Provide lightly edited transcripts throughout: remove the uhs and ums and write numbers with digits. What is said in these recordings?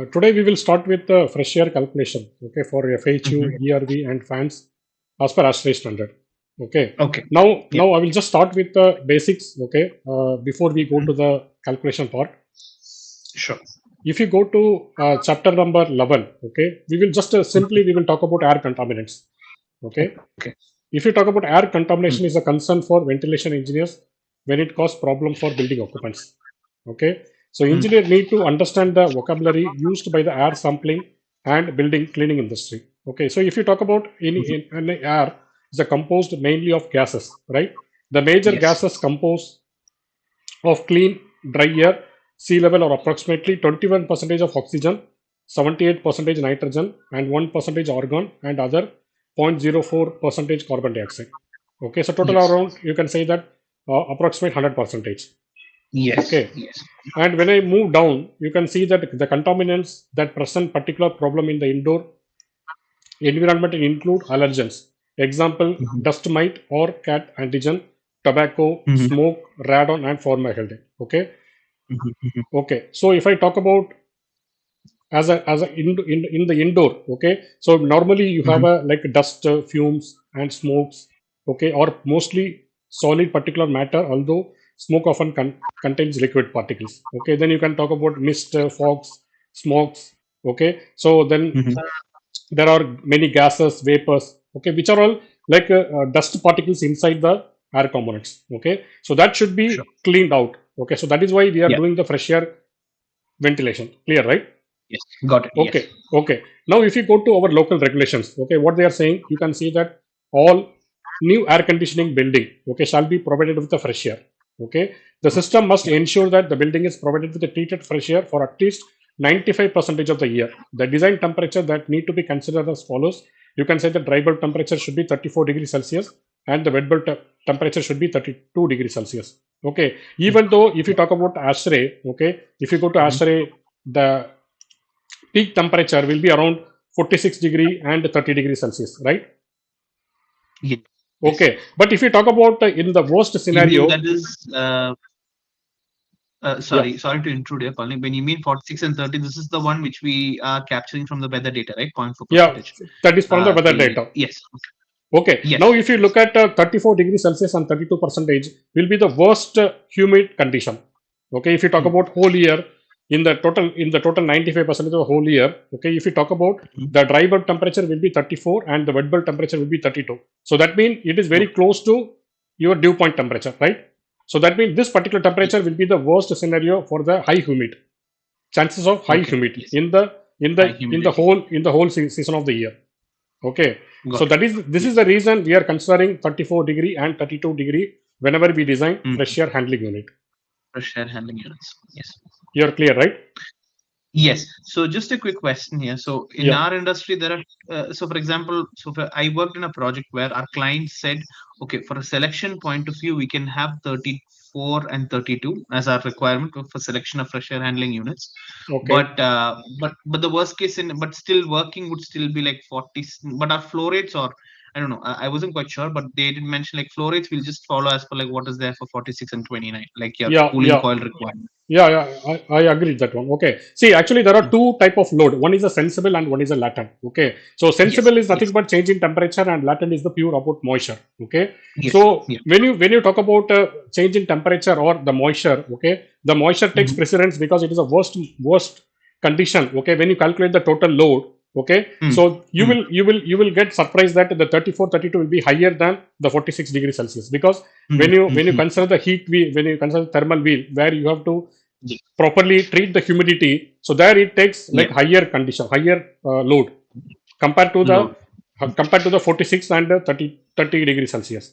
Today we will start with the fresh air calculation, okay, for FHU, Mhm. ERV and fans as per ASHRAE standard. Okay. Okay. Now, Yeah. now I will just start with the basics, okay, before we go to Mhm. the calculation part. Sure. If you go to chapter number 11, okay, we will just simply we will talk about air contaminants, okay. Okay. If you talk about air Mm. contamination is a concern for ventilation engineers when it causes problem for building occupants. Okay. So Mm. engineer need to understand the vocabulary used by the air sampling and building cleaning industry. Okay. So if you talk about in air is a composed mainly of gases, right? The major Yes. gases compose of clean, dry air, sea level are approximately 21 percentage of oxygen, 78 percentage nitrogen, and 1 percentage argon, and other 0.04 percentage carbon dioxide. Okay, so total Yes. around you can say that approximate 100 percentage. Yes. Okay, Yes. and when I move down, you can see that the contaminants that present particular problem in the indoor environment include allergens. Example, Mhm. dust mite or cat antigen, tobacco, Mhm. smoke, radon, and formaldehyde. Okay. Mhm. Mhm. Okay, so if I talk about in the indoor, okay, so normally you have Mhm. a like dust, fumes and smokes, okay, or mostly solid particular matter, although smoke often contains liquid particles. Okay, then you can talk about mist, fogs, smokes. Okay, so then Mhm. there are many gases, vapors, okay, which are all like dust particles inside the air components. Okay, so that should Sure. be cleaned out. Okay, so that is why we are Yeah. doing the fresh air ventilation. Clear, right? Yes. Got it. Yes. Okay, okay. Now, if you go to our local regulations, okay, what they are saying, you can see that all new air conditioning building, okay, shall be provided with the fresh air. Okay, the system must Yeah. ensure that the building is provided with the treated fresh air for at least 95% of the year. The design temperature that need to be considered as follows. You can say the dry bulb temperature should be 34 degrees Celsius and the wet bulb temperature should be 32 degrees Celsius. Okay, even though if you talk about ASHRAE, okay, if you go to Mhm. ASHRAE, the peak temperature will be around 46 degree and 30 degrees Celsius, right? Yes. Okay. But if you talk about in the worst You mean scenario, that is yeah, sorry to intrude here, Palni. When you mean 46 and 30, this is the one which we are capturing from the weather data, right? 0.4 yeah, percentage. that is from the weather The data. yes. Okay. Now, Yes. if you Yes. look at 34 degrees Celsius and 32 percentage, will be the worst humid condition. Okay. If you talk Mm. about whole year, in the total 95% of the whole year. Okay. If you talk about Mhm. the dry bulb temperature will be 34 and the wet bulb temperature will be 32. So that means it is very Got close to your dew point temperature, right? So that means this particular it. temperature will be the worst scenario for the high humid. Chances of high Okay. humid Yes. in the in High the in the humidity. whole in the whole season of the year. Okay, so Got it. that is this is Yes. the reason we are considering 34 degree and 32 degree whenever we design Mm. fresh air handling unit. Fresh air handling units. Yes. You are clear, right? Yes. So just a quick question here. So in Yeah. our industry, there are so for example, I worked in a project where our client said, okay, for a selection point of view, we can have 34 and 32 as our requirement for selection of fresh air handling units. Okay. But the worst case in but still working would still be like 40. But our flow rates or I don't know. I wasn't quite sure, but they did mention like flow rates will just follow as per like what is there for 46 and 29, like your Yeah. cooling Yeah. coil requirement. Yeah, yeah, I agree with that one. Okay. See, actually, there are two type of load. One is a sensible and one is a latent. Okay. So Yes. sensible is Yes. nothing but change in temperature, and latent is the pure about moisture. Okay. Yes. So Yeah. when you talk about change in temperature or the moisture, okay, the moisture takes Mhm. precedence because it is a worst condition. Okay. When you calculate the total load, okay, Mm, so you mm, will you will you will get surprised that the 34, 32 will be higher than the 46 degrees Celsius because mm, when you mm. consider the heat wheel, when you consider the thermal wheel, where you have to Yeah. properly treat the humidity, so there it takes Yeah. like higher condition, higher load compared to the Load. compared to the 46 and 30 degrees Celsius.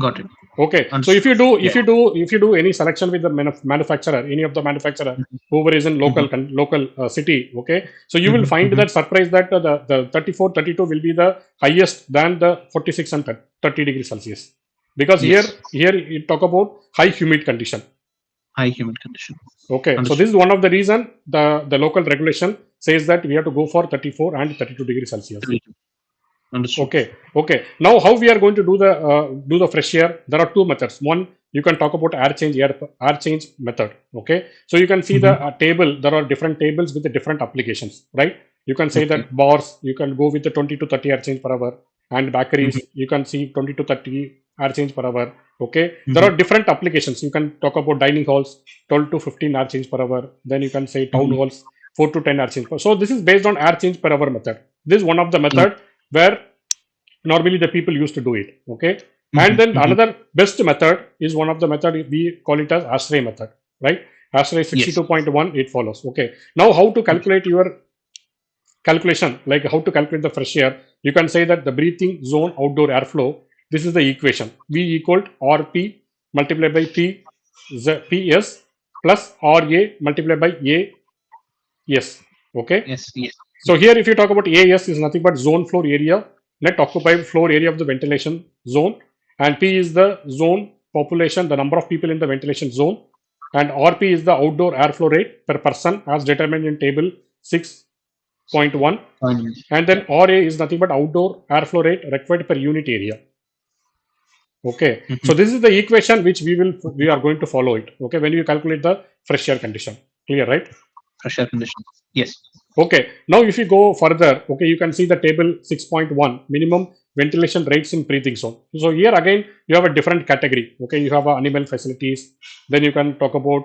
Got it. Okay, so if Understood. you do Yeah. any selection with the manufacturer, any of the manufacturer Mhm, whoever is in mhm. local city, okay, so you will Mhm, find mhm. that surprise that the 34, 32 will be the highest than the 46 and 30 degrees Celsius because Yes. here you talk about high humid condition. High humid condition. Okay, so this Understood. is one of the reason the local regulation says that we have to go for 34 and 32 degrees Celsius. 32. Understood. Okay, okay. Now how we are going to do the fresh air? There are two methods. One, you can talk about air change method. Okay, so you can see the Mm-hmm. table. There are different tables with the different applications, right? You can say Okay. that bars, you can go with the 20 to 30 air change per hour, and Mm-hmm. bakeries, you can see 20 to 30 air change per hour. Okay, there Mm-hmm. are different applications. You can talk about dining halls, 12 to 15 air change per hour. Then you can say town Mm-hmm. halls, 4 to 10 air change per. So this is based on air change per hour method. This is one of the Okay. method where normally the people used to do it. Okay, Mm-hmm. and then Mm-hmm. another best method is one of the method we call it as ASHRAE method, right? ASHRAE Yes. 62.1 it follows. Okay, now how to Okay. calculate your calculation, like how to calculate the fresh air? You can say that the breathing zone outdoor airflow, this is the equation: v equal rp multiplied by ps plus ra multiplied by as. Okay, Yes. Yes. so here, if you talk about AS is nothing but zone floor area, net occupied floor area of the ventilation zone, and P is the zone population, the number of people in the ventilation zone, and RP is the outdoor airflow rate per person as determined in table 6.1, Fine. and Yeah. then RA is nothing but outdoor airflow rate required per unit area. Okay, Mm-hmm. so this is the equation which we are going to follow it. Okay, when you calculate the fresh air condition, clear, right? Pressure conditions. Yes. Okay, now if you go further, okay, you can see the table 6.1 minimum ventilation rates in breathing zone. So here again, you have a different category. Okay, you have animal facilities, then you can talk about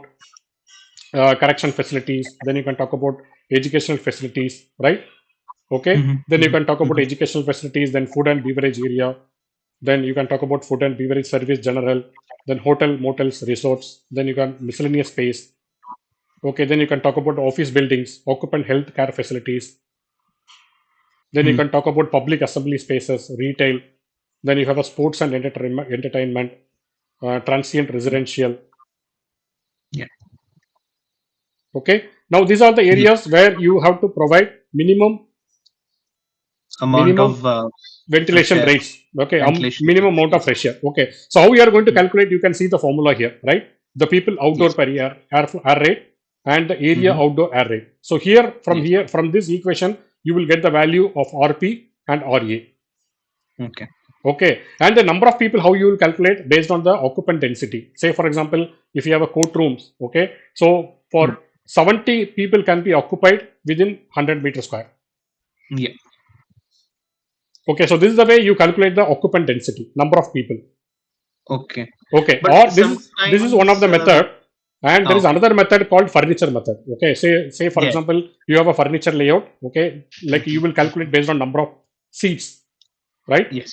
correction facilities, then you can talk about educational facilities, right? Okay, Mm-hmm. then you Mm-hmm. can talk about Mm-hmm. educational facilities, then food and beverage area, then you can talk about food and beverage service general, then hotel, motels, resorts, then you can miscellaneous space. Okay, then you can talk about office buildings, occupant health care facilities. Then you Mm-hmm. can talk about public assembly spaces, retail. Then you have a sports and entertainment, transient residential. Yeah. Okay. Now these are the Yes. areas where you have to provide Amount minimum of fresh ventilation air, rates. Okay, ventilation minimum rates. amount of Yes. fresh air. Okay. So how we are going to calculate? You can see the formula here, right? The people outdoor Yes. per year air rate and the area Mm-hmm. outdoor air rate. So Yes. here from this equation, you will get the value of RP and RA. Okay. Okay, and the number of people, how you will calculate based on the occupant density. Say, for example, if you have a courtrooms, okay, so Mm. for 70 people can be occupied within 100 meter square. Yeah. Okay, so this is the way you calculate the occupant density, number of people. Okay. Okay, But or this is one of sometimes, the method, and there is okay. another method called furniture method. Okay, say for Yeah. example, you have a furniture layout. Okay, like you Mm-hmm. will calculate based on number of seats, right? Yes.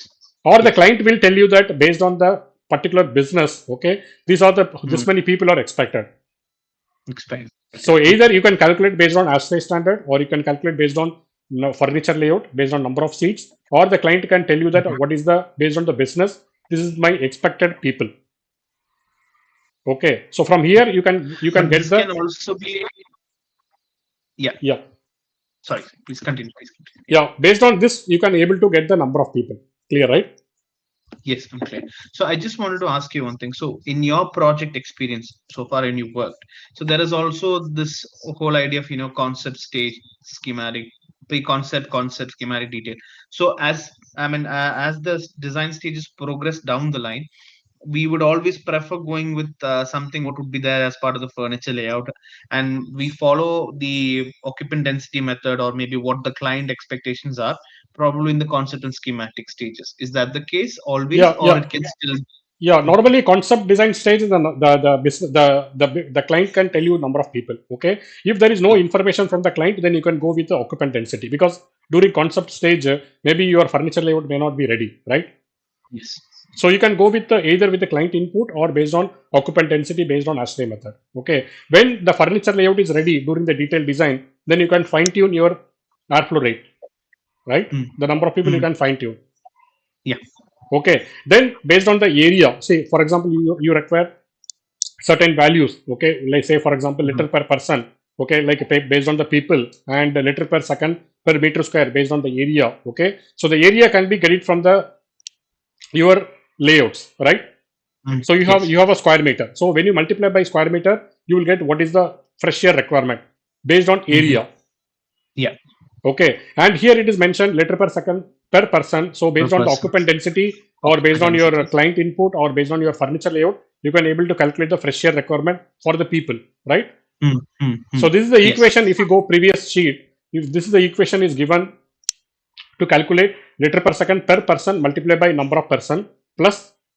Or the Yes. client will tell you that based on the particular business, okay, these are the Mm. this many people are expected. Expected. So either Okay. you can calculate based on ASHRAE standard, or you can calculate based on furniture layout based on number of seats, or the client can tell you that Mm-hmm. what is the based on the business, this is my expected people. Okay, so from here you can But get this the, can also be, yeah. yeah, Sorry. Please continue. Please continue. Yeah. yeah, based on this you can able to get the number of people, clear, right? Yes, I'm clear. So I just wanted to ask you one thing. So in your project experience so far and you worked, so there is also this whole idea of, concept stage, schematic, pre-concept, concept, schematic detail. So as the design stages progress down the line, we would always prefer going with something what would be there as part of the furniture layout, and we follow the occupant density method, or maybe what the client expectations are, probably in the concept and schematic stages. Is that the case always, Yeah, or yeah. it can still? Yeah, Okay. normally concept design stage is the business the client can tell you number of people. Okay, if there is no Yeah. information from the client, then you can go with the occupant density, because during concept stage maybe your furniture layout may not be ready, right? Yes. So you can go with the either with the client input or based on occupant density based on ASHRAE method. Okay, when the furniture layout is ready during the detailed design, then you can fine tune your airflow rate, right? Mm. The number of people you Mm. can fine tune. Yeah. Okay, then based on the area, say for example, you require certain values. Okay, like say for example, Mhm. liter per person. Okay, like based on the people, and the liter per second per meter square based on the area. Okay, so the area can be get it from the your layouts, right? Mm. So Yes. you have a square meter. So when you multiply by square meter, you will get what is the fresh air requirement based on Hmm. area. Yeah. Okay, and here it is mentioned liter per second per person. So Per based on the person. occupant density, or based Occupant on your density. client input, or based on your furniture layout, you can able to calculate the fresh air requirement for the people, right? Hmm, hmm, So hmm. this is the Yes. equation. If you go previous sheet, if this is the equation is given to calculate liter per second per person multiplied by number of person plus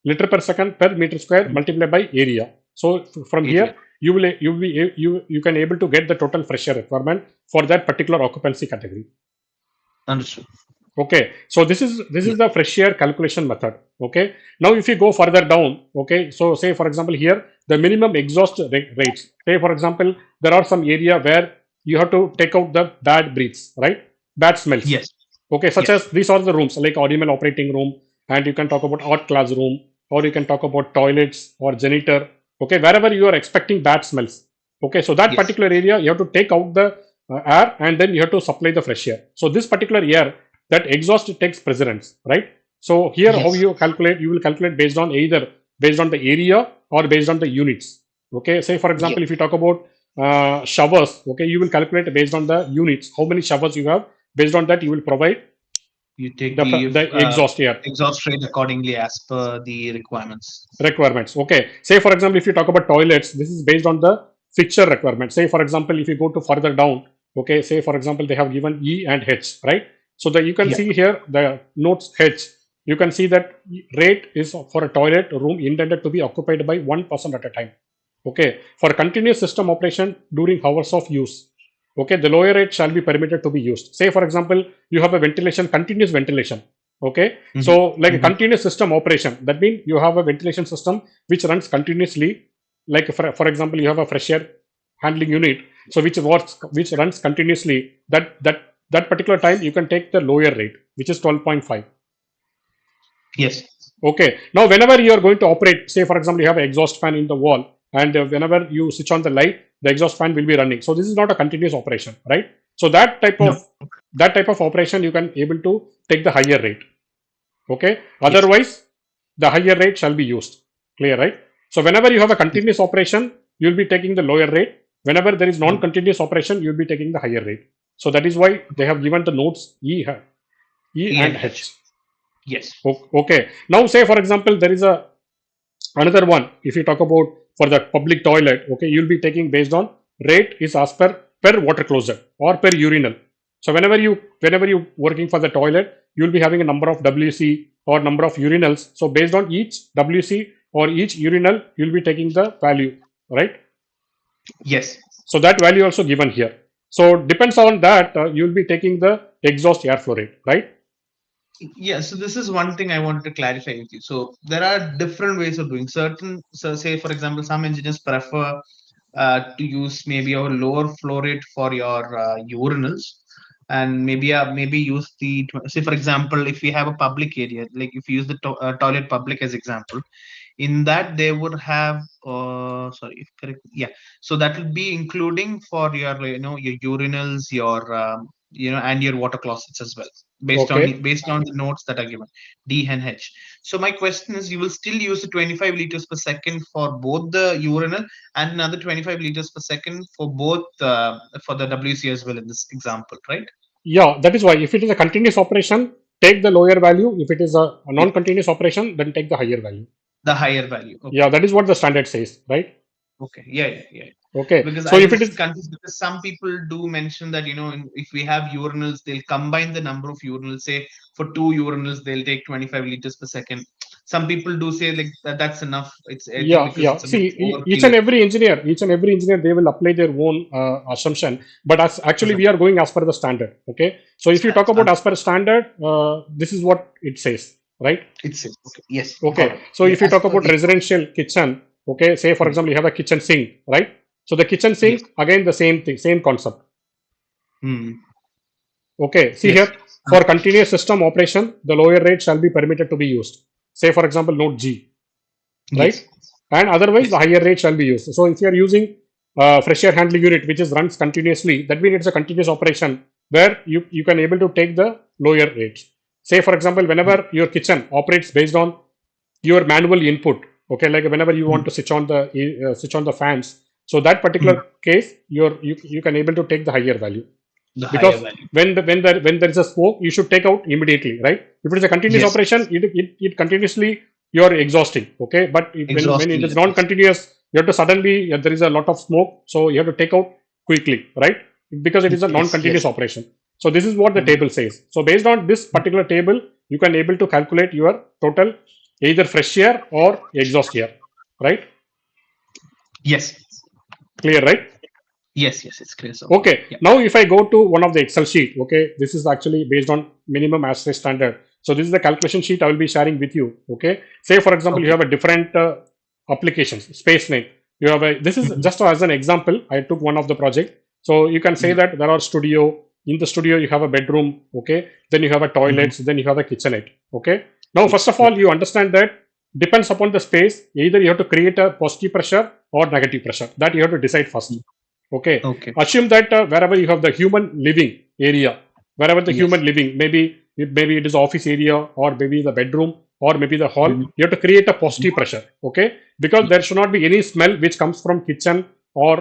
liter per second per meter square Hmm. multiplied by area. So from here Area. you can able to get the total fresh air requirement for that particular occupancy category. Understood. Okay, so this Yeah. is the fresh air calculation method. Okay, now if you go further down, okay, so say for example here the minimum exhaust rates. Say for example there are some area where you have to take out the bad breaths, right? Bad smells. Yes. Okay, such Yes. as these are the rooms like audible operating room, and you can talk about art classroom, or you can talk about toilets or janitor. Okay, wherever you are expecting bad smells. Okay, so that Yes. particular area you have to take out the air and then you have to supply the fresh air. So this particular air that exhaust takes precedence, right? So here how Yes. you calculate, you will calculate based on either based on the area or based on the units. Okay, say for Yes. example, if you talk about showers, okay, you will calculate based on the units, how many showers you have. Based on that, you will provide You take the the exhaust air exhaust rate accordingly as per the requirements. requirements. Okay, say for example, if you talk about toilets, this is based on the fixture requirement. Say for example, if you go to further down, okay, say for example, they have given E and H, right? So that you can Yeah. see here the notes H. You can see that rate is for a toilet room intended to be occupied by one person at a time. Okay, for continuous system operation during hours of use. Okay, the lower rate shall be permitted to be used. Say for example, you have a ventilation, continuous ventilation. Okay, Hmm. so like a Hmm. continuous system operation, that means you have a ventilation system which runs continuously. Like for example, you have a fresh air handling unit, so which runs continuously. That particular time you can take the lower rate, which is 12.5. Yes. Okay. Now, whenever you are going to operate, say for example, you have an exhaust fan in the wall, and whenever you switch on the light, the exhaust fan will be running. So this is not a continuous operation, right? So No. that type of operation you can able to take the higher rate. Okay. Yes. Otherwise, the higher rate shall be used. Clear, right? So whenever you have a Yes. continuous operation, you will be taking the lower rate. Whenever there is Hmm. non-continuous operation, you will be taking the higher rate. So that is why they have given the notes E E and and H. H. Yes. Okay. Now, say for example, there is a another one. If you talk about for the public toilet, okay, you'll be taking based on rate is as per water closet or per urinal. So whenever you working for the toilet, you'll be having a number of WC or number of urinals. So based on each WC or each urinal, you'll be taking the value, right? Yes. So that value also given here. So depends on that, you'll be taking the exhaust airflow rate, right? Yeah, so this is one thing I wanted to clarify with you. So there are different ways of doing certain. So say for example, some engineers prefer to use maybe a lower flow rate for your urinals, and maybe use the say for example, if we have a public area, like if you use the toilet public as example, in that they would have sorry if correct, yeah, so that will be including for your your urinals, your and your water closets as well, Okay. based on the notes that are given, D and H. So my question is, you will still use the 25 liters per second for both the urinal and another 25 liters per second for both for the WC as well in this example, right? Yeah, that is why if it is a continuous operation, take the lower value. If it is a Yeah, non-continuous operation, then take the higher value. the higher value. Okay. Yeah, that is what the standard says, right? Okay. Yeah, yeah, yeah. Okay. Because So I'm if it just is, confused because some people do mention that if we have urinals, they'll combine the number of urinals. Say for two urinals, they'll take 25 liters per second. Some people do say like that that's enough. It's I think yeah, because yeah. it's a bit See, overkill. each and every engineer, they will apply their own assumption. But as actually, we Assumption. are going as per the standard. Okay. So if you talk about as per standard, this is what it says, right? It's safe. Okay. Yes, got Okay. it. So Yeah, if you as talk per about the residential kitchen, okay, say for hmm, example, you have a kitchen sink, right? So the kitchen yes. sink, again, the same thing, same concept. Hmm. Okay, see Yes. here, for continuous system operation, the lower rate shall be permitted to be used. Say, for example, note G, right? Yes. And otherwise, the Yes. higher rate shall be used. So, if you are using fresh air handling unit, which is runs continuously, that means it's a continuous operation where you can able to take the lower rates. Say, for example, Hmm. whenever your kitchen operates based on your manual input, okay, like whenever you Hmm. want to switch on the fans, so that Hmm. particular case, you can able to take the higher value The higher because value. when there is a smoke you should take out immediately, right? If it is a continuous Yes. operation, it continuously you are exhausting. Okay, but when it Exhausting is air. Yes. non-continuous, you have to suddenly there is a lot of smoke, so you have to take out quickly, right? Because it is a Yes. non-continuous Yes. operation. So this is what the Mhm. table says. So based on this particular table, you can able to calculate your total either fresh air or exhaust air, right? Yes. Clear, right? Yes. Yes. It's clear so far. Okay, Yeah. now if I go to one of the Excel sheet, okay, this is actually based on minimum ASHRAE standard. So this is the calculation sheet I will be sharing with you. Okay, say for example, you Okay. have a different applications, space name. You have a, this is Mhm. just as an example. I took one of the project. So you can say Yeah. that there are studio. In the studio, you have a bedroom. Okay, then you have a Mhm. toilets. Then you have a kitchenette. Okay. Now, first Yes. of Yeah. all, you understand that depends upon the space. Either you have to create a positive pressure or negative pressure. That you have to decide first. Mm. Okay, Okay. assume that wherever you have the human living area, wherever the Yes. human living, maybe it is office area or maybe the bedroom or maybe the hall, Mhm. you have to create a Mhm. positive pressure. Okay, because Yeah. there should not be any smell which comes from kitchen or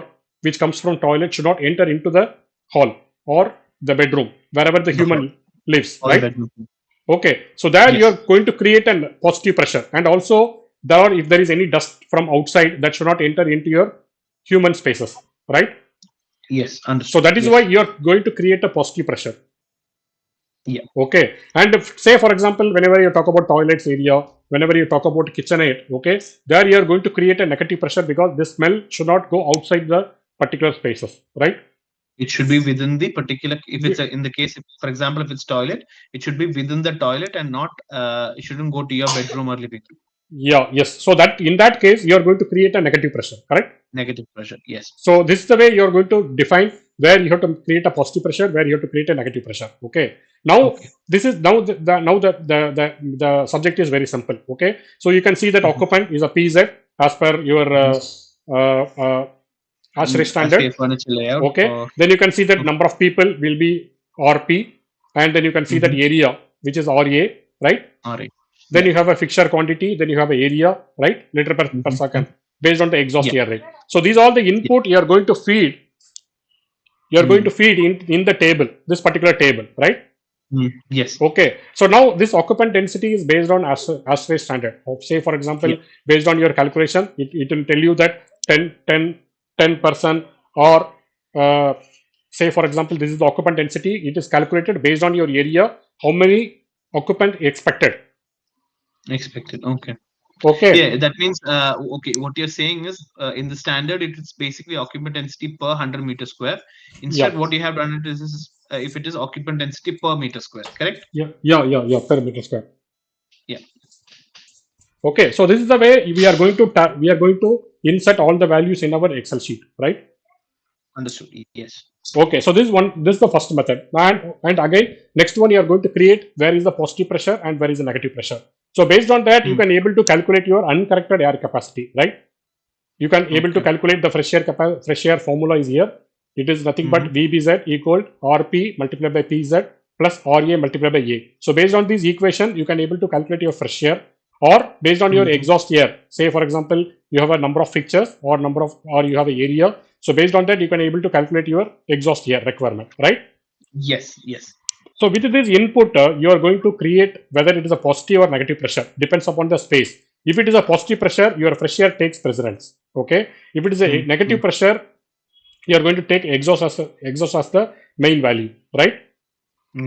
which comes from toilet should not enter into the hall or the bedroom wherever the The hall human lives, or the right? bedroom. Okay, so there you are Yes. going to create a positive pressure, and also there if there is any dust from outside that should not enter into your human spaces, right? Yes. So Understood. that is why Yes. you are going to create a positive pressure. Yeah. Okay. And if, say, for example, whenever you talk about toilets area, whenever you talk about kitchenette, okay, there you are going to create a negative pressure because this smell should not go outside the particular spaces, right? It should be within the particular. If it's Ye- in the case, if, for example, if it's toilet, it should be within the toilet and not. It shouldn't go to your bedroom or living room. Yeah, yes. So that in that case, you are going to create a negative pressure, correct? Negative pressure. Yes. So this is the way you are going to define where you have to create a positive pressure, where you have to create a negative pressure. Okay. Now Okay. this is now the subject is very simple. Okay. So you can see that Mhm. occupant is a PZ as per your Mhm. uh, uh, ASHRAE As a standard. furniture layout Okay. or. Then you can see that Okay. number of people will be RP, and then you can see that Mm-hmm. area which is RA, right? All right. Then Yeah. you have a fixture quantity, then you have a area, right? Liter per Mm-hmm. second based on the exhaust Yeah. air rate. So these are the Yeah. input you are going to Mm. feed in the table, this particular table, right? Mm. Yes. Okay. So now this occupant density is based on ASHRAE standard. Say for Yeah. example, based on your calculation, it will tell you that 10% or say for example, this is the occupant density. It is calculated based on your area, how many occupant expected. Expected. Okay. Okay. Yeah, that means okay. What you're saying is in the standard, it is basically occupant density per 100 meter square. Yeah. Instead, what you have done it is if it is occupant density per meter square, correct? Yeah. Per meter square. Yeah, Okay. So this is the way we are going to insert all the values in our Excel sheet, right? understood. Yes. Okay, so this is the first method. And again, next one you are going to create where is the positive pressure and where is the negative pressure. So based on that, you Hmm. can able to calculate your uncorrected air capacity, right? You can able to Okay. calculate the fresh air formula is here. It is nothing Mm-hmm. but VBZ equal RP multiplied by PZ plus RA multiplied by A. So based on this equation, you can able to calculate your fresh air, or based on your Mm-hmm. exhaust air. Say for example, you have a number of fixtures or you have a area. So based on that, you can able to calculate your exhaust air requirement, right? Yes. Yes. So with this input, you are going to create whether it is a positive or negative pressure. Depends upon the space. If it is a positive pressure, your fresh air takes precedence. Okay. If it is a Mm-hmm. negative pressure, you are going to take exhaust as the main value, right?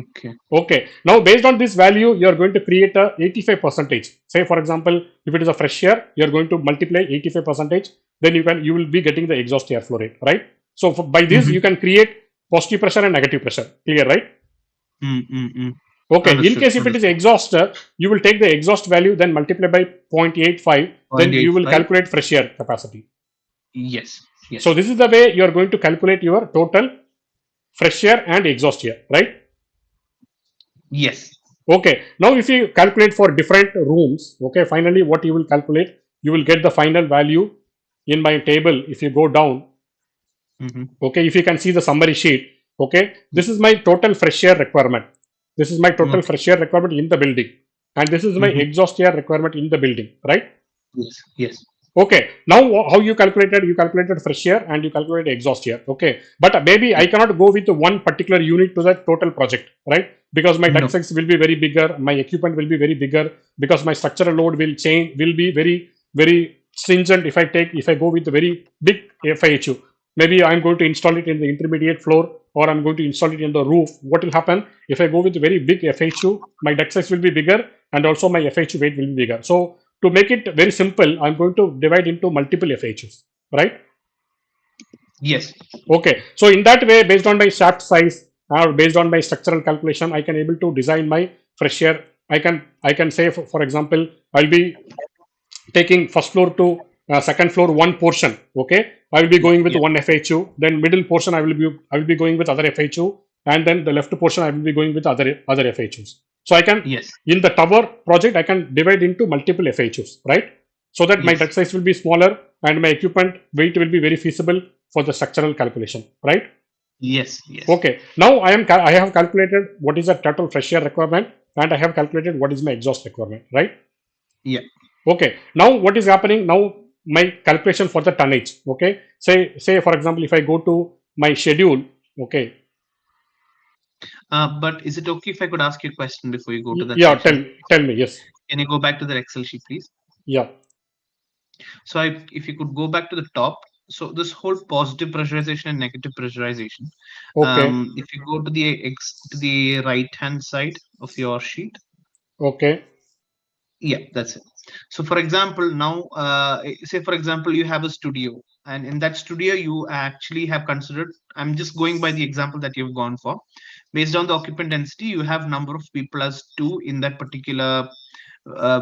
Okay. Okay. Now based on this value, you are going to create a 85 percentage. Say for example, if it is a fresh air, you are going to multiply 85 percentage. Then you will be getting the exhaust air flow rate, right? So by this you Mm-hmm. can create positive pressure and negative pressure. Clear, right? Mm-hmm. Okay, in Understood. case if it is Understood. exhaust, you will take the exhaust value, then multiply by 0.85, then you will 0.85. calculate fresh air capacity. Yes. So Yes. this is the way you are going to calculate your total fresh air and exhaust air, right? Yes. Okay, now if you calculate for different rooms, okay, finally what you will calculate, you will get the final value in my table. If you go down, Mm-hmm. okay, if you can see the summary sheet, okay, Yeah. this is my total fresh air requirement. This is my total Okay. fresh air requirement in the building, and this is my Mm-hmm. exhaust air requirement in the building, right? Yes. Yes. Okay, now how you calculated? You calculated fresh air and you calculated exhaust air. Okay, but maybe I Yeah. cannot go with one particular unit to that total project, right? Because my duct No. size will be very bigger, my equipment will be very bigger, because my structural load will change, will be very stringent. If I go with a very big FIHU, maybe I'm going to install it in the intermediate floor, or I'm going to install it in the roof. What will happen if I go with a very big FHU? My duct size will be bigger, and also my FHU weight will be bigger. So to make it very simple, I'm going to divide into multiple FHUs, right? Yes. Okay. So in that way, based on my shaft size or based on my structural calculation, I can able to design my fresh air. I can say for example, I'll be taking first floor to second floor one portion. Okay, I will be Yeah. going with Yeah. one FHU. Then middle portion I will be going with other FHU, and then the left portion I will be going with other FHUs. So I can, Yes. in the tower project, I can divide into multiple FHUs, right? So that my Yes. duct size will be smaller and my equipment weight will be very feasible for the structural calculation, right? Yes. Yes. Okay. Now I have calculated what is the total fresh air requirement, and I have calculated what is my exhaust requirement, right? Yeah. Okay. Now what is happening now? My calculation for the tonnage. Okay. Say for example, if I go to my schedule. Okay. But is it okay if I could ask you a question before you go to that Yeah. Tell section? tell me. Yes. Can you go back to the Excel sheet, please? Yeah. So if you could go back to the top, so this whole positive pressurization and negative pressurization. Okay. If you go to the right hand side of your sheet, Okay. yeah, that's it. So for example, now say for example you have a studio, and in that studio you actually have considered. I'm just going by the example that you've gone for. Based on the occupant density, you have number of people as two in that particular,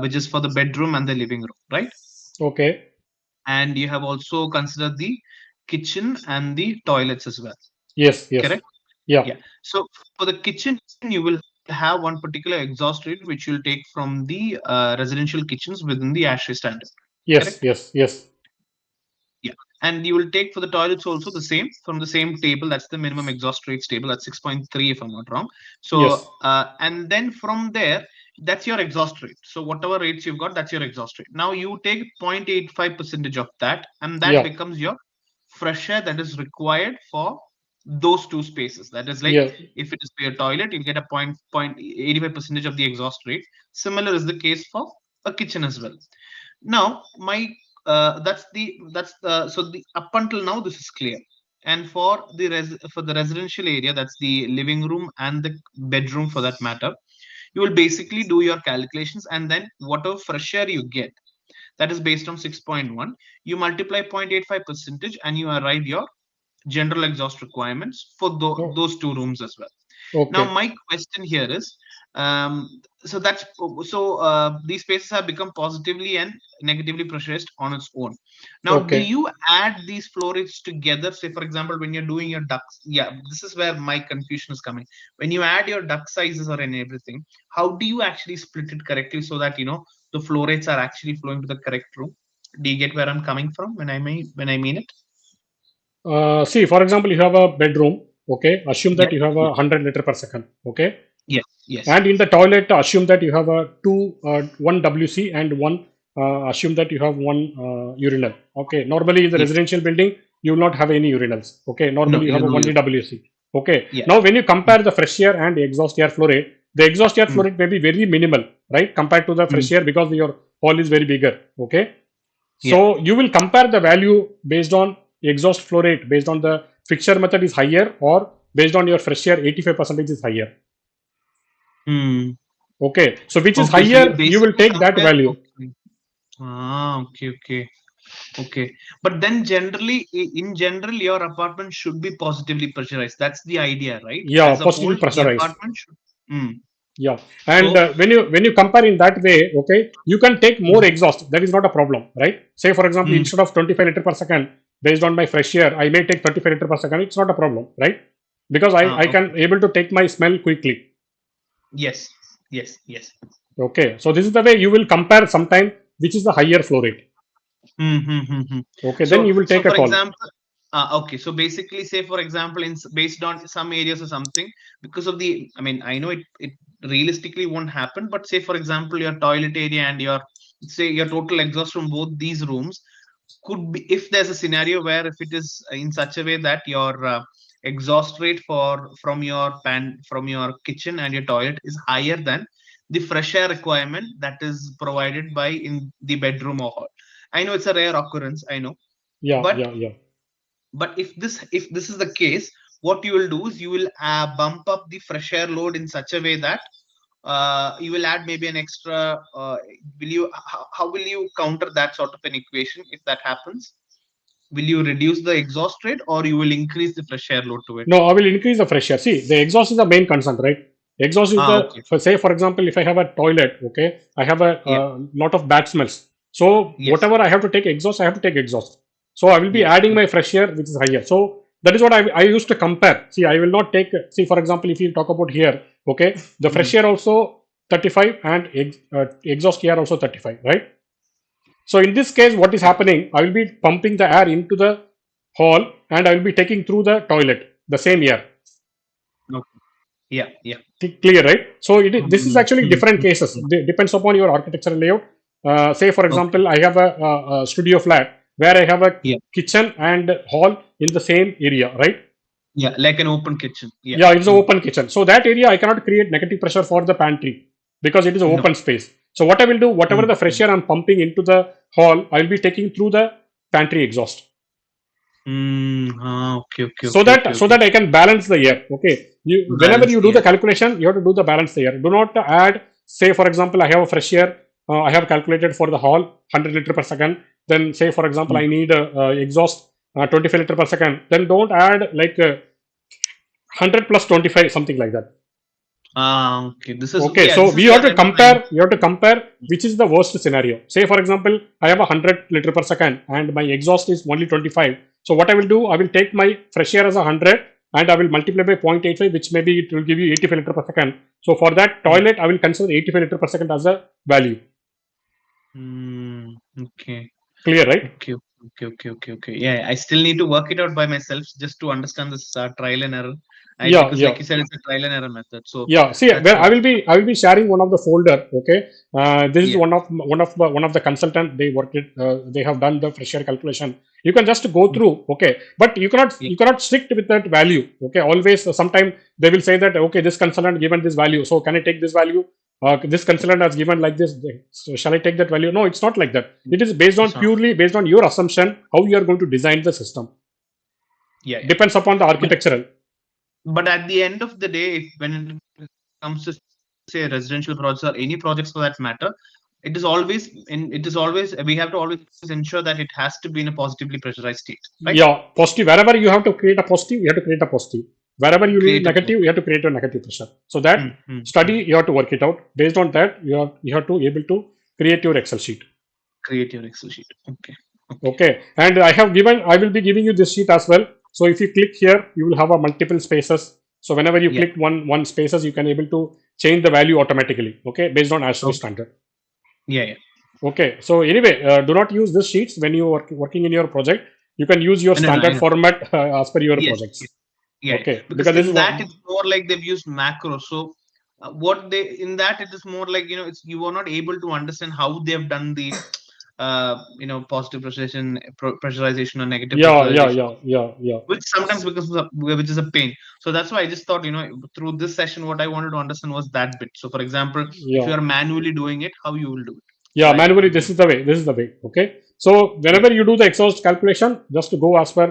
which is for the bedroom and the living room, right? Okay. And you have also considered the kitchen and the toilets as well, Yes. Yes. correct? Yeah. Yeah. So for the kitchen, you will have one particular exhaust rate which you'll take from the residential kitchens within the ASHRAE standard, correct? Yes. Yes. Yes. Yeah. And you will take for the toilets also the same from the same table. That's the minimum exhaust rates table. That's 6.3 if I'm not wrong. Yes. So and then from there, that's your exhaust rate. So whatever rates you've got, that's your exhaust rate. Now you take 0.85 percentage of that, and that Yeah. becomes your fresh air that is required for those two spaces. That is like Yeah. if it is for your toilet, you'll get a 0.85 percentage of the exhaust rate. Similar is the case for a kitchen as well. Now my that's the so the up until now this is clear. And for the for the residential area, that's the living room and the bedroom for that matter, you will basically do your calculations, and then whatever fresh air you get, that is based on 6.1, you multiply 0.85 percentage and you arrive your general exhaust requirements for Oh, those two rooms as well. Now okay. my question here is, um, so that's these spaces have become positively and negatively pressurized on its own. Now do Okay. you add these flow rates together? Say for example, when you're doing your ducts, yeah, this is where my confusion is coming. When you add your duct sizes or in everything, how do you actually split it correctly so that the flow rates are actually flowing to the correct room? Do you get where I'm coming from when I mean it? See, for example, you have a bedroom. Okay. Assume Yeah. that you have a Yeah. 100 liter per second. Okay. Yes. Yes. And in the toilet, assume that you have a one WC and one, assume that you have one urinal. Okay. Normally in the Yes. residential building, you will not have any urinals. Okay. No, Normally you you have a know only you. WC. Okay. Yeah. Now when you compare the fresh air and the exhaust air flow rate, the exhaust air flow Mm, rate may be very minimal, right? Compared to the mm, fresh air, because your hall is very bigger. Okay. yeah. So you will compare the value based on exhaust flow rate, based on the fixture method is higher, or based on your fresh air 85% is higher. Mm. Okay. So which is Okay, so you higher, you will basically take that compare. value. Okay. Okay, okay, okay. But then generally, in general, your apartment should be positively pressurized. That's the idea, right? Yeah, As a positively whole, the pressurized. apartment should. Mm. Yeah. And So, when you compare in that way, okay, you can take more mhm. exhaust. That is not a problem, right? Say for example, Mm. instead of 25 liter per second, based on my fresh air, I may take 35 liter per second. It's not a problem, right? Because I Okay. can able to take my smell quickly. Yes. Yes. Yes. Okay. So this is the way you will compare sometime which is the higher flow rate. Mm-hmm. Okay. Then So, you will so take a for call. example, okay. So basically, say for example, based on some areas or something, because of the, I mean, I know it realistically won't happen, but say for example, your toilet area and your, say your total exhaust from both these rooms could be, if there's a scenario where if it is in such a way that your exhaust rate from your kitchen and your toilet is higher than the fresh air requirement that is provided by in the bedroom or hall. I know it's a rare occurrence, I know, Yeah, but yeah, yeah. if this is the case, what you will do is you will bump up the fresh air load in such a way that you will add maybe an extra. Will you how will you counter that sort of an equation if that happens? Will you reduce the exhaust rate or you will increase the fresh air load to it? No, I will increase the fresh air. See, the exhaust is the main concern, right? Exhaust is the, Okay. say, for example, if I have a toilet, okay, I have a Yeah. lot of bad smells. So, Yes. whatever I have to take exhaust, I have to take exhaust. So, I will be Yes. adding my fresh air, which is higher. So, that is what I used to compare. See, I will not take, see, for example, if you talk about here, okay, the fresh Mhm. air also 35 and exhaust air also 35, right? So in this case, what is happening? I will be pumping the air into the hall and I will be taking through the toilet the same air. Okay. Yeah. Yeah. Clear, right? So this is Mhm. actually Mhm. different Mhm. cases. Depends upon your architectural layout. Say, for Okay. example, I have a studio flat where I have a Yeah. kitchen and hall in the same area, right? Yeah. Like an open kitchen. Yeah. Yeah, it's an open kitchen. So that area I cannot create negative pressure for the pantry because it is an No. open space. So what I will do, whatever the fresh Mhm. air I'm pumping into the hall, I will be taking through the pantry exhaust. Okay. Okay. so Okay. that Okay. so Okay. that I can balance the year. Okay, whenever Balance you the do the air. calculation, you have to do the balance the year. Do not add, say for example, I have a fresh air, I have calculated for the hall 100 liter per second. Then say for example Mm. I need exhaust 25 liter per second. Then don't add like 100 plus 25, something like that. Okay. This is Okay, yeah. so This we is have where to I was trying. compare. You have to compare which is the worst scenario. Say, for example, I have a 100 liter per second and my exhaust is only 25. So what I will do, I will take my fresh air as 100 and I will multiply by 0.85, which maybe it will give you 85 liter per second. So for that Yeah. toilet, I will consider 85 liter per second as a value. Okay. Clear, right? Okay, okay, okay, okay, okay. Yeah, I still need to work it out by myself just to understand this trial and error. Yeah, Because, yeah. like you said, it's a trial and error method. So Yeah, see, that's where what. I will be sharing one of the folder. Okay, this is Yeah, one of the consultant. They worked it. They have done the fresh air calculation. You can just go mm, through. Okay, but you cannot yeah, you cannot stick with that value. Okay, always sometime they will say that okay, this consultant given this value, so can I take this value? This consultant has given like this. So shall I take that value? No, it's not like that. mm, It is based on it's not. purely based on your assumption how you are going to design the system. Yeah, yeah. Depends upon the But architectural. but at the end of the day, if, when it comes to say residential projects or any projects for that matter, it is always we have to always ensure that it has to be in a positively pressurized state, right? Yeah, positive. Wherever you have to create a positive, you have to create a positive. Wherever you need Create a negative, you have to create a negative pressure. So that mm, mm, study, mm. you have to work it out. Based on that, you have to able to create your Excel sheet. Create your Excel sheet. Okay, okay. Okay, and I will be giving you this sheet as well. So if you click here, you will have a multiple spaces. So whenever you Yeah. click one spaces, you can able to change the value automatically. Okay, based on ASHRAE Okay. standard. Yeah, yeah. Okay, so anyway, do not use this sheets when you are working in your project. You can use your No, no, I standard know. format as per your Yes, yes, projects. yeah, yeah. Okay, Because because this is in what. that it's more like they've used macro. So what they in that it is more like it's you are not able to understand how they've done the positive pressurization or negative Yeah, yeah, pressurization, yeah, yeah, yeah. which sometimes becomes which is a pain. So that's why I just thought through this session what I wanted to understand was that bit. So for example, if Yeah, you are manually doing it, how you will do it. So yeah. I Manually, completely this is the way. This is the way. Okay. So yeah, whenever you do the exhaust calculation, just to go as per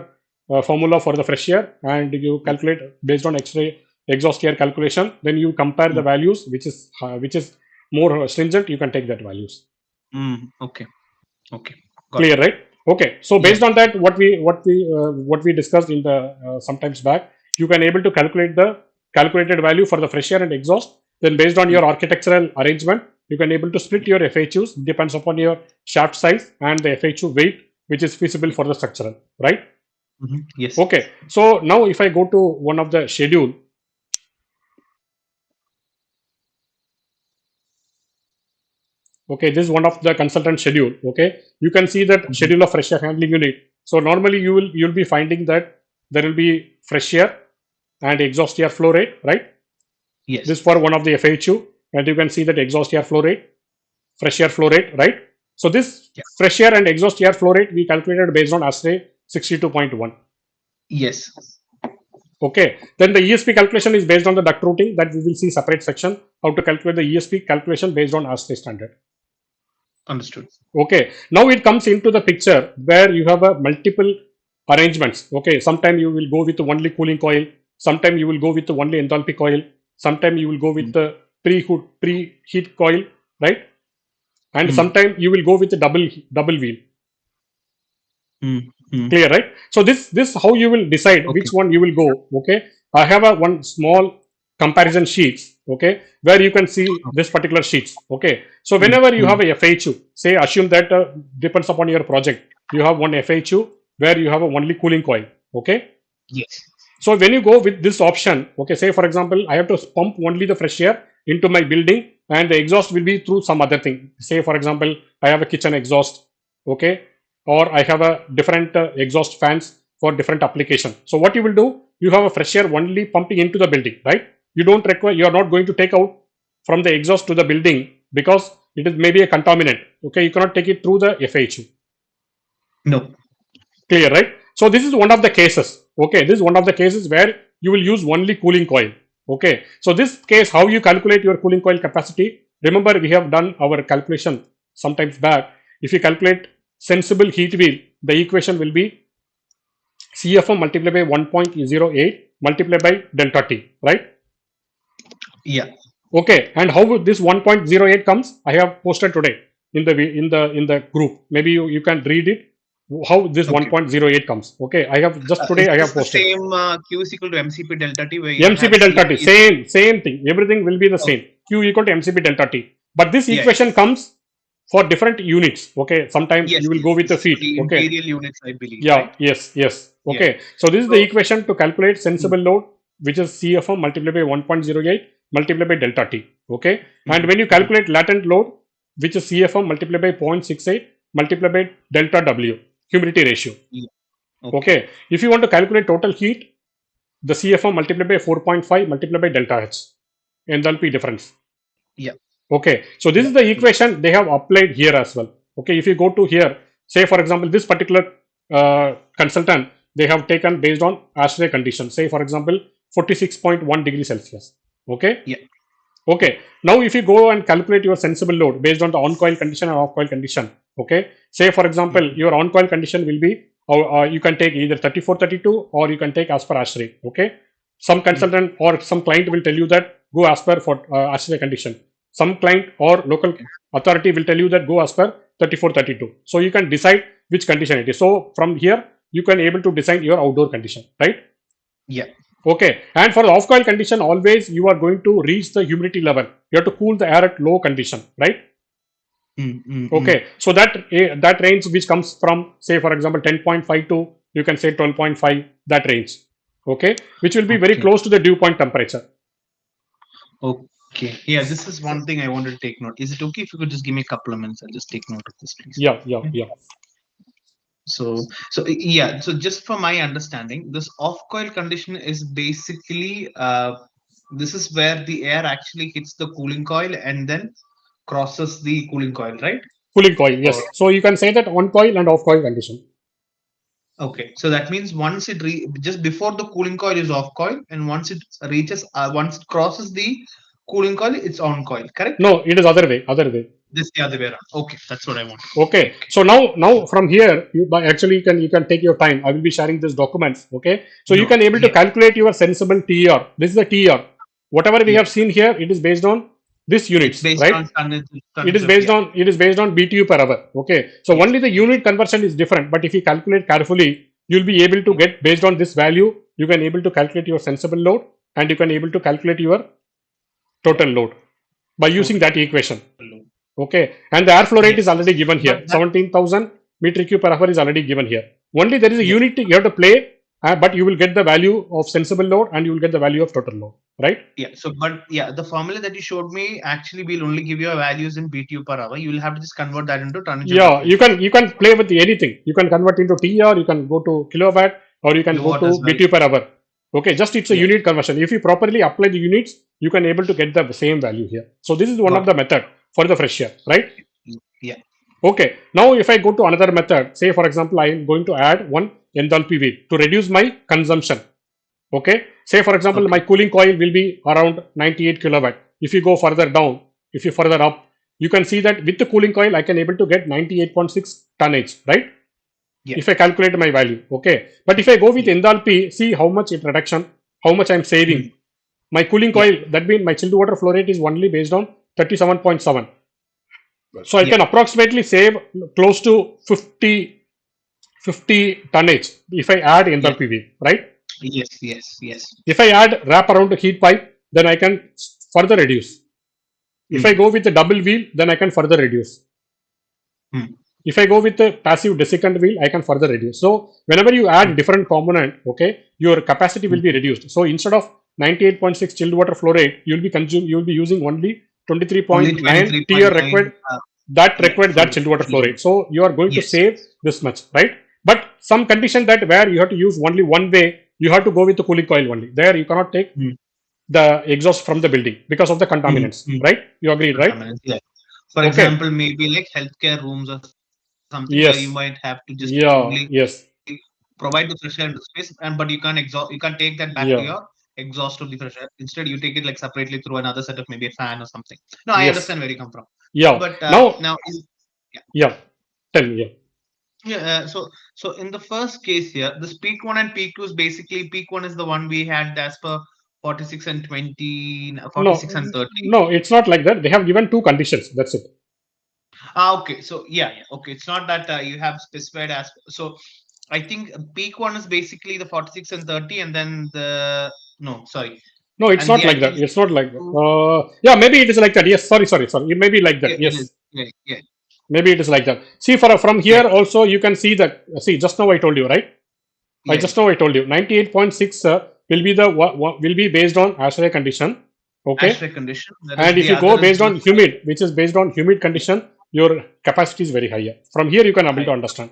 formula for the fresh air, and you yeah. calculate based on X-ray exhaust air calculation. Then you compare the Mm, values, which is more stringent. You can take that values. okay, okay, got Clear, it. right? Okay. So Yeah, based on that, what we discussed in the sometimes back, you can able to calculate the calculated value for the fresh air and exhaust. Then based on yeah. your architectural arrangement, you can able to split your FHUs depends upon your shaft size and the FHU weight, which is feasible Yeah. for the structural, right? Yes. Okay. So now if I go to one of the schedule, okay, this is one of the consultant schedule. Okay, you can see that Mhm. schedule of fresh air handling unit. So normally you'll be finding that there will be fresh air and exhaust air flow rate, right? Yes. This for one of the FHU, and you can see that exhaust air flow rate, fresh air flow rate, right? So this Yeah. fresh air and exhaust air flow rate we calculated based on ASHRAE 62.1. Yes. Okay, then the ESP calculation is based on the duct routing that we will see separate section how to calculate the ESP calculation based on ASHRAE standard. Understood. Okay, now it comes into the picture where you have a multiple arrangements. Okay, sometime you will go with only cooling coil, sometime you will go with only enthalpy coil, sometime you will go with Mm. the preheat coil, right? And Mm. sometime you will go with the double wheel. Mm. Mm. Clear, right? So this how you will decide Okay. which one you will go. Okay, I have a one small comparison sheets, okay, where you can see this particular sheets. Okay, so Mm. whenever you Mm. have a FHU, say assume that depends upon your project, you have one FHU where you have a only cooling coil. Okay, Yes. so when you go with this option, okay, say for example, I have to pump only the fresh air into my building and the exhaust will be through some other thing. Say for example, I have a kitchen exhaust, okay, or I have a different exhaust fans for different application. So what you will do, you have a fresh air only pumping into the building, right? You don't require, you are not going to take out from the exhaust to the building because it is maybe a contaminant. Okay, you cannot take it through the FHU. No. Clear, right? So this is one of the cases. Okay, this is one of the cases where you will use only cooling coil. Okay, so this case, how you calculate your cooling coil capacity? Remember, we have done our calculation sometimes back. If you calculate sensible heat wheel, the equation will be CFM multiplied by 1.08 multiplied by delta T, right? Yeah. Okay, and how this 1.08 comes? I have posted today in the group. Maybe you can read it. How this Okay. 1.08 comes? Okay, I have just Is today I this have the posted same Q is equal to MCP delta T where you MCP have delta T. CP is Same thing. Everything will be the okay. same. Q equal to MCP delta T. But this Yeah. equation comes for different units. Okay, sometime Yes. you will Yes. go with This the is for feet. the Okay, imperial units, I believe, yeah, right? yes. Yeah. Okay, so this is the So. equation to calculate Mm. sensible load, which is CFM multiplied by 1.08 multiplied by delta T. Okay, and Mhm. when you Mhm. calculate latent load, which is CFM multiplied by 0.68 multiplied by delta W, humidity ratio. Yeah. Okay. Okay, if you want to calculate total heat, the CFM multiplied by 4.5 multiplied by delta H, enthalpy difference. Yeah. Okay, so this Yeah. is the Yeah. equation they have applied here as well. Okay, if you go to here, say for example, this particular consultant, they have taken based on ASHRAE condition, say for example, 46.1 degrees Celsius. Okay, Yeah. okay. Now if you go and calculate your sensible load based on the on coil condition and off coil condition, okay, say for example, Mhm. your on coil condition will be, you can take either 3432 or you can take as per ASHRAE. Okay, some Yeah. consultant or some client will tell you that go as per for ASHRAE condition. Some client or local Okay. authority will tell you that go as per 3432. So you can decide which condition it is. So from here you can able to design your outdoor condition, right? Yeah. Okay, and for the off coil condition, always you are going to reach the humidity level. You have to cool the air at low condition, right? Mm. Mm. Mm. Okay, so that range which comes from say for example 10.5 to you can say 12.5, that range. Okay, which will be very Okay. close to the dew point temperature. Okay. Yeah. This is one thing I wanted to take note. Is it okay if you could just give me a couple of minutes? I'll just take note of this, please. Yeah, yeah, Yeah. yeah. Yeah. So just for my understanding, this off-coil condition is basically this is where the air actually hits the cooling coil and then crosses the cooling coil, right? Cooling coil, Or yes. So you can say that on coil and off coil condition. okay. So that means once it just before the cooling coil is off coil, and once it reaches once it crosses the cooling coil, it's on coil. Correct? No, it is other way, other way. This the other way around. Okay, that's what I want. Okay, Okay. so now from here, actually you can take your time. I will be sharing these documents. Okay, so you No. can able to Yeah. calculate your sensible TER. This is the TER. Whatever we Yeah. have seen here, it is based on this It's units, based right? on tonnage, It tonnage is of based yeah. on BTU per hour. Okay, so Yes. only the Yes. unit conversion is different. But if you calculate carefully, you'll be able to Yeah. get based on this value. You can able to calculate your sensible load, and you can able to calculate your Yeah. total load by using Total that equation. load. Okay, and the airflow rate is Yes. already given But here. that 17,000 meter cube per hour is already given here. Only there is a yeah. unit you have to play, but you will get the value of sensible load and you will get the value of total load, right? Yeah. So but yeah, the formula that you showed me actually will only give you values in BTU per hour. You will have to just convert that into tonnage of Yeah, you equipment. can you can play with anything. You can convert into TR, you can go to kilowatt, or you can go Kilowatt as to well. BTU per hour. Okay, just it's a Yeah. unit conversion. If you properly apply the units, you can able to get the same value here. So this is one of Got the it. method for the fresh air, right? Yeah. Okay, now if I go to another method, say for example, I am going to add one enthalpy wheel to reduce my consumption. Okay, say for example, my Okay. cooling coil will be around 98 kilowatt. If you go further down, if you further up, you can see that with the cooling coil, I can able to get 98.6 tonnage, right? Yeah. If I calculate my value, okay. But if I go with Yeah. enthalpy, see how much it reduction, how much I'm saving. Mm. My cooling Yeah. coil, that means my chilled water flow rate is only based on 37.7. So I Yeah. can approximately save close to 50 tonnage if I add Yes. enthalpy wheel, right? Yes. Yes. Yes. If I add wrap around the heat pipe, then I can further reduce. If I Mm. go with the double wheel, then I can further reduce. Mm. If I go with the passive desiccant wheel, I can further reduce. So whenever you add Mm. different component, okay, your capacity will be Mm. reduced. So instead of 98.6 chilled water flow rate, you will be using only Only 23.9 tier 23.9. required that Yeah. required For that chilled water flow children. rate. So you are going to Yes. save this much, right? But some condition that where you have to use only one way, you have to go with the cooling coil only. There you cannot take Mm. the exhaust from the building because of the Mm. contaminants, Mm. right? You agreed, right? Contaminants. Yeah. For Okay. example, maybe like healthcare rooms or something where you Yes. might have to just Yeah. only Yes. provide the fresh air into space, and but you can't take that back to Yeah. your exhaust of the fresh air. Instead, you take it like separately through another set of maybe a fan or something. No, I Yes. understand where you come from. Yeah. But Now, now, yeah, yeah. Tell me. Yeah. yeah. So in the first case here, this peak one and peak two is basically peak one is the one we had as per 46 and 20, No, 46 and 30. no, it's not like that. They have given two conditions. That's it. Okay. So yeah, yeah. Okay. It's not that you have specified as so. I think peak one is basically the 46 and 30, and then the no, sorry, No, it's and not the I like think that. It's not like that. two, Yeah, maybe it is like that. Yes. Sorry, sorry, sorry. It may be like yeah, that. it is. Yes. Yeah, yeah, Maybe it is like that. See, for from yeah, here also you can see that. See, just now I told you, right? I yeah, yeah. just now I told you 98.6 will be the will be based on ASHRAE condition. Okay. ASHRAE condition. Whereas And if the you go other is based on just humid, which is based on humid yeah, condition, your capacity is very higher. From here, you can able to higher. understand.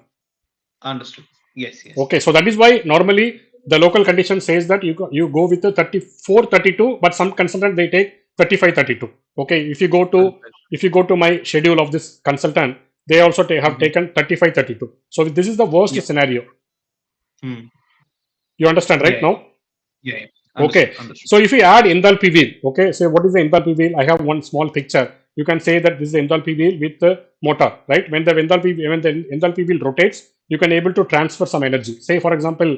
Understood. Yes, yes. Okay, so that is why normally the local condition says that you go with the 34, 32, but some consultant they take 35, 32. Okay, Understood. if you go to my schedule of this consultant, they also have Mm-hmm. taken 35, 32. So this is the worst Yeah. scenario. Mm. You understand right Yeah, now? yeah, yeah. Understood. Okay, Understood. so if you add enthalpy wheel, okay, say what is the enthalpy wheel? I have one small picture. You can say that this is the enthalpy wheel with the motor, right? When the enthalpy wheel rotates, you can able to transfer some energy. Say for example,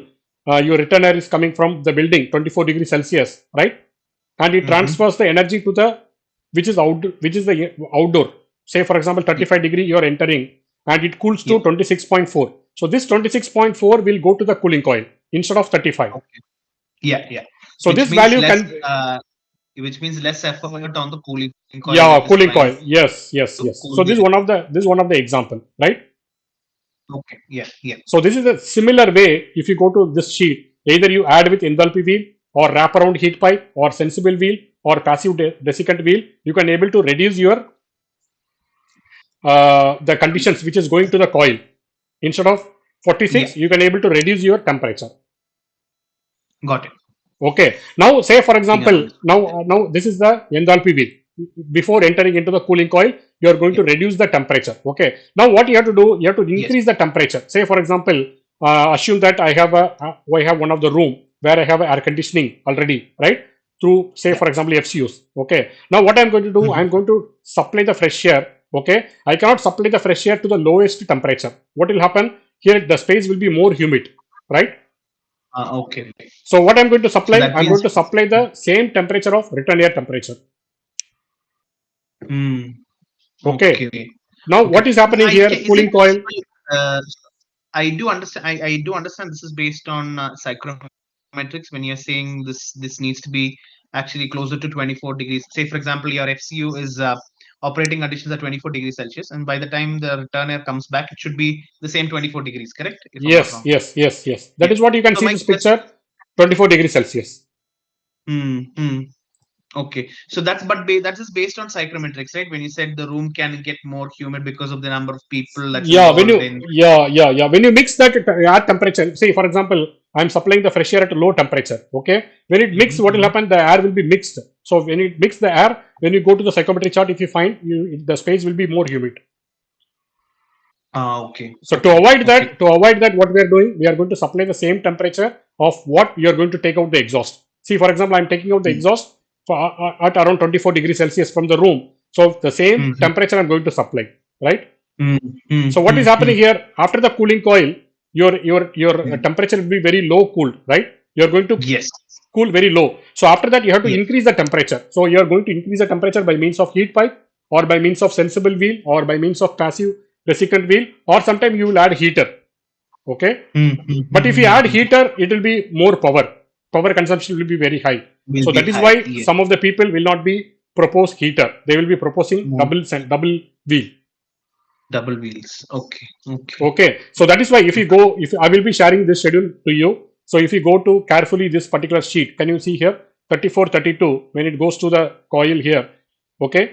your return air is coming from the building 24 degrees Celsius, right? And it Mm-hmm. transfers the energy to the which is the outdoor. Say for example, Yeah. 35 degree you are entering, and it cools Yeah. to 26.4. So this 26.4 will go to the cooling coil instead of 35. Okay. Yeah, yeah. So Which this means value less. can Which means less effort on the cooling coil Yeah, that is cooling trying coil. Yes, yes, to yes. cool So the air. this is one of the example, right? Okay. Yeah. Yeah. So this is a similar way. If you go to this sheet, either you add with enthalpy wheel or wrap around heat pipe or sensible wheel or passive desiccant wheel, you can able to reduce your the conditions which is going to the coil. Instead of Yeah. 46, you can able to reduce your temperature. Got it. Okay. Now, say for I think I've example, understood. Yeah. now this is the enthalpy wheel. Before entering into the cooling coil, you are going Yeah. to reduce the temperature. Okay. Now, what you have to do, you have to Yes. increase the temperature. Say for example, assume that I have one of the room where I have air conditioning already, right? Through say Yeah. for example FCUs. Okay. Now, what I'm going to do, I'm Mm-hmm. going to supply the fresh air. Okay. I cannot supply the fresh air to the lowest temperature. What will happen? Here, the space will be more humid, right? Okay. So what I'm going to So supply, that I'm going means. to supply the same temperature of return air temperature. Mm, Okay. okay. Now Okay. what is happening I here? can, is it Cooling coil. possible? Uh, I do understand. I do understand this is based on psychrometrics. When you're saying this needs to be actually closer to 24 degrees. Say, for example, your FCU is operating conditions at 24 degrees Celsius, and by the time the return air comes back, it should be the same 24 degrees. Correct? If I'm not Yes, wrong. yes, yes, yes. That Yeah. is what you can So see my this question. picture. 24 degrees Celsius. Hmm, hmm. Okay, so that's just based on psychrometrics, right? When you said the room can get more humid because of the number of people that's Yeah, involved in. when you mix that air temperature, say for example, I'm supplying the fresh air at a low temperature. Okay, when it mix, Mhm, what will mhm. happen? The air will be mixed. So when you mix the air, when you go to the psychometric chart, if you find the space will be more humid. Okay. So Okay. Okay. to avoid that, what we are doing, we are going to supply the same temperature of what you are going to take out the exhaust. See, for example, I am taking out the Mm, exhaust for, at around 24 degrees Celsius from the room. So the same mhm, temperature I am going to supply, right? mm, mm, So what is mm, happening mm, here after the cooling coil? Your mm. temperature will be very low cooled, right? You are going to Yes. cool very low. So after that, you have to Yes. increase the temperature. So you are going to increase the temperature by means of heat pipe, or by means of sensible wheel, or by means of passive desiccant wheel, or sometimes you will add heater. Okay, Mm, mm, but mm, if you mm, add mm. heater, it will be more power. Power consumption will be very high. Will So be that is high. why Yes. some of the people will not be propose heater. They will be proposing Mm. double wheel. Double wheels. Okay. Okay. Okay, so that is why if you go, if I will be sharing this schedule to you. So if you go to carefully this particular sheet, can you see here 34, 32 when it goes to the coil here? Okay,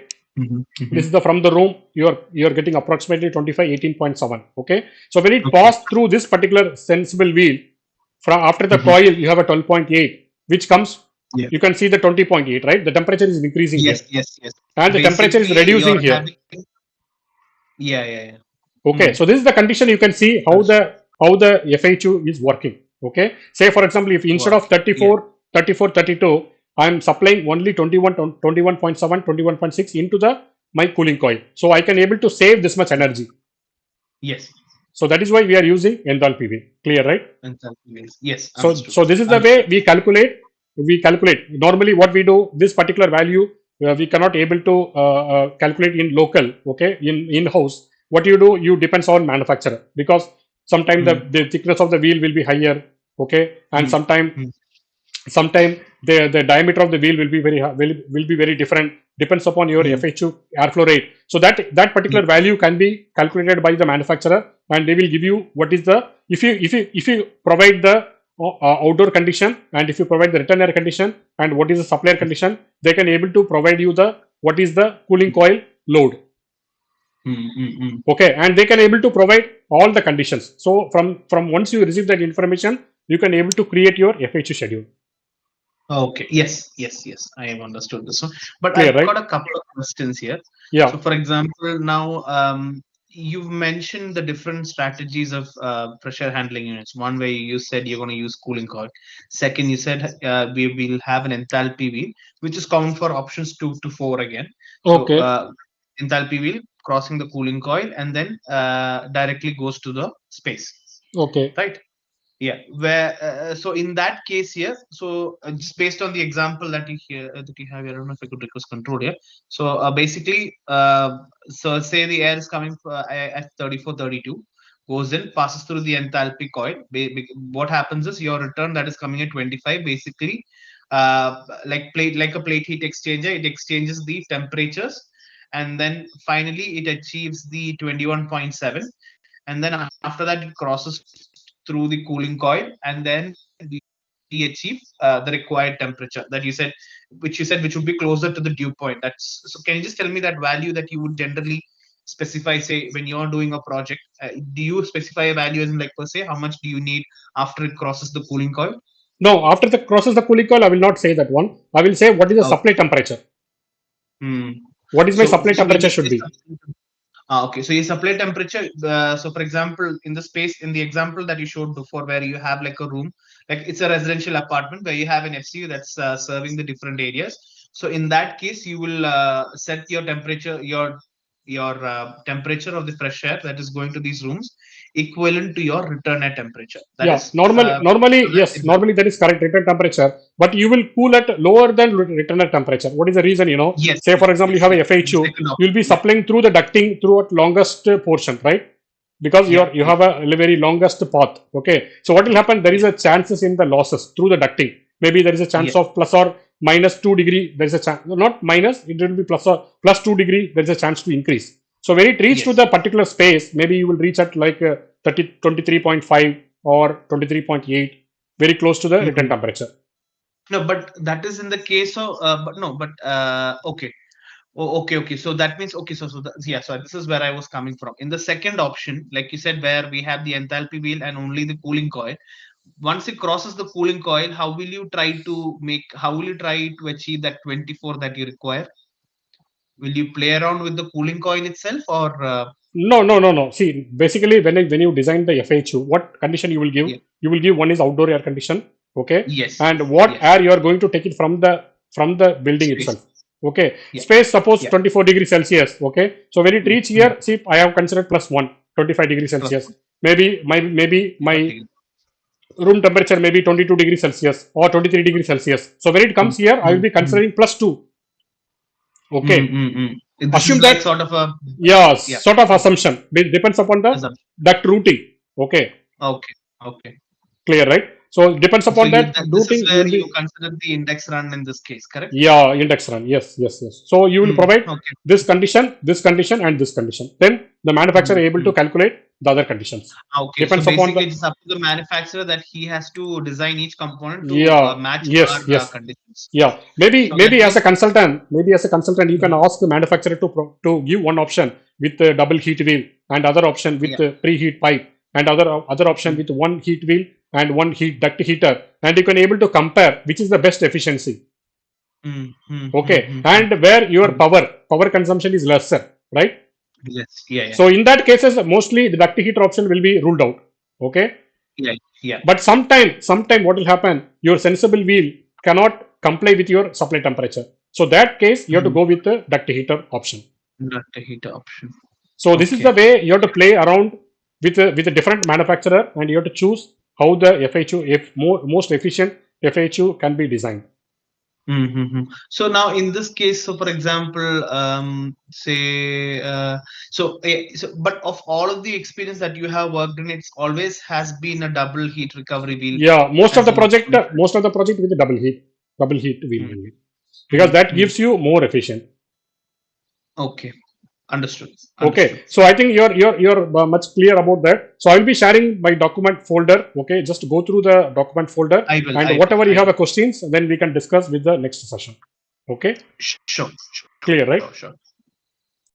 Mhm, this mhm. is the from the room you are getting approximately 25 18.7. Okay, so when it Okay. passed through this particular sensible wheel from after the Mhm. coil, you have a 12.8, which comes, Yeah. you can see the 20.8, right? The temperature is increasing here, Yes. Yes. Yes. and the temperature is Basically, reducing you're here. having. Yeah. Yeah. Yeah. Okay, Mm. so this is the condition. You can see Understood. how the FHU is working. Okay, say for example, if instead of Work. Yeah. 34, 34, 32, I am supplying only 21.7, 21.6 into the my cooling coil, so I can able to save this much energy. Yes. So that is why we are using enthalpy wheel. Clear, right? And self wheels. Yes. So, Understood. so this is the way Understood. we calculate. We calculate normally what we do. This particular value we cannot able to calculate in local. Okay, in house. What you do, you depends on manufacturer, because sometimes Mm. the thickness of the wheel will be higher. Okay, and Mm. sometimes Mm. sometime the diameter of the wheel will be will be very different, depends upon your Mm. FHU airflow rate. So that particular Yes. value can be calculated by the manufacturer, and they will give you what is the, if you provide the outdoor condition, and if you provide the return air condition, and what is the supplier Yes. condition, they can able to provide you the what is the cooling coil load. Mm. Mm. Mm. Okay, and they can able to provide all the conditions. So from once you receive that information, you can able to create your FHU schedule. Okay. Yes. Yes. Yes. I have understood this one. But Clear, I've right? got a couple of questions here. Yeah. So, for example, now you've mentioned the different strategies of pressure handling units. One way you said you're going to use cooling coil. Second, you said we will have an enthalpy wheel, which is common for options 2 to 4 again. So, Okay. enthalpy wheel crossing the cooling coil and then directly goes to the space, Okay. right? Yeah, where so in that case here, so just based on the example that you here that you have here, I don't know if I could request control here. So basically, so say the air is coming at 34, 32, goes in, passes through the enthalpy coil. What happens is your return that is coming at 25, basically, like a plate heat exchanger, it exchanges the temperatures, and then finally it achieves the 21.7, and then after that it crosses through the cooling coil, and then we achieve the required temperature that you said, which would be closer to the dew point. That's so. Can you just tell me that value that you would generally specify? Say when you're doing a project, do you specify a value as in like per se how much do you need after it crosses the cooling coil? No, after the crosses the cooling coil, I will not say that one. I will say what is the Okay. supply temperature. Hmm. What is my So supply so when temperature you should say be. okay, so your supply temperature. So, for example, in the space in the example that you showed before, where you have like a room, like it's a residential apartment where you have an FCU that's serving the different areas. So, in that case, you will set your temperature, your temperature of the fresh air that is going to these rooms, equivalent to your return air temperature. That Yeah, is normally yes, correct. normally that is correct return temperature, but you will cool at lower than return temperature. What is the reason? Yes, Say yes, for example, you yes, have a yes. The FHU, second you will option. be Yeah, supplying through the ducting throughout longest portion, right? Because yeah, you yeah, have a very longest path. Okay, so what will happen? There yeah, is a chances in the losses through the ducting. Maybe there is a yeah. chance of plus or minus 2 degree. There is a chance, not minus. It will be plus or plus 2 degree. There is a chance to increase. So when it reach to Yes. the particular space, maybe you will reach at like 23.5 or 23.8, very close to the return Mhm. temperature. No, but that is in the case of, but no, but okay. Oh, okay, okay. So that means okay. Yeah. So this is where I was coming from. In the second option, like you said, where we have the enthalpy wheel and only the cooling coil. Once it crosses the cooling coil, how will you try to make? How will you try to achieve that 24 that you require? Will you play around with the cooling coil itself, or? No. See, basically, when you design the FHU, what condition you will give? Yeah. You will give one is outdoor air condition, okay, Yes. and what Yes. air you are going to take it from the building Space. itself, okay. Yeah. Space suppose Yeah. 24 degrees Celsius, okay. So when it reach Mm. here, see, I have considered plus one, 25 degrees Plus Celsius. Maybe my 20. room temperature may be 22 degrees Celsius or 23 degrees Celsius. So when it Mm, comes here, I will mm, be mm, considering plus two, mm, okay. mm, mm. This is Assume like that, sort of a yeah, yeah. sort of assumption. Depends upon the Assumption. duct routing. Okay, Okay. Okay. clear, right? So depends So upon that this is routing. You where will you be, consider the index run in this case, correct? yeah, index run. Yes. So you will provide Okay. this condition, and this condition. Then the manufacturer Mm, able to mm. calculate the other conditions. Okay. So Depends upon basically, the, it's up to the manufacturer that he has to design each component to yeah, match our yes. conditions. Yeah, maybe So that as a means consultant, you can Mhm. ask the manufacturer to give one option with a double heat wheel and other option with Yeah. a preheat pipe and other option Mm, with one heat wheel and one heat duct heater, and you can able to compare which is the best efficiency. Okay, mm. and where your Mm. power consumption is lesser, right? Yes. Yeah. So in that cases, mostly the duct heater option will be ruled out. Okay, Yeah. Yeah. but sometime what will happen? Your sensible wheel cannot comply with your supply temperature. So that case, you have to Mm. go with the duct heater option. Not a heater option. So this is the Okay. way you have to play around with a different manufacturer, and you have to choose how the FHU, if most efficient FHU can be designed. So now in this case, so for example, say, but of all of the experience that you have worked in, it's always has been a double heat recovery wheel, Yeah, as you most of the project with the double heat wheel Mm, only, because mm, that mm. gives you more efficient. Okay, understood, Okay, understood. so I think you're much clear about that. So I will be sharing my document folder. Okay, just go through the document folder, I will, and I will, whatever you I have a will. questions, then we can discuss with the next session. Okay, Sure, clear, right? sure.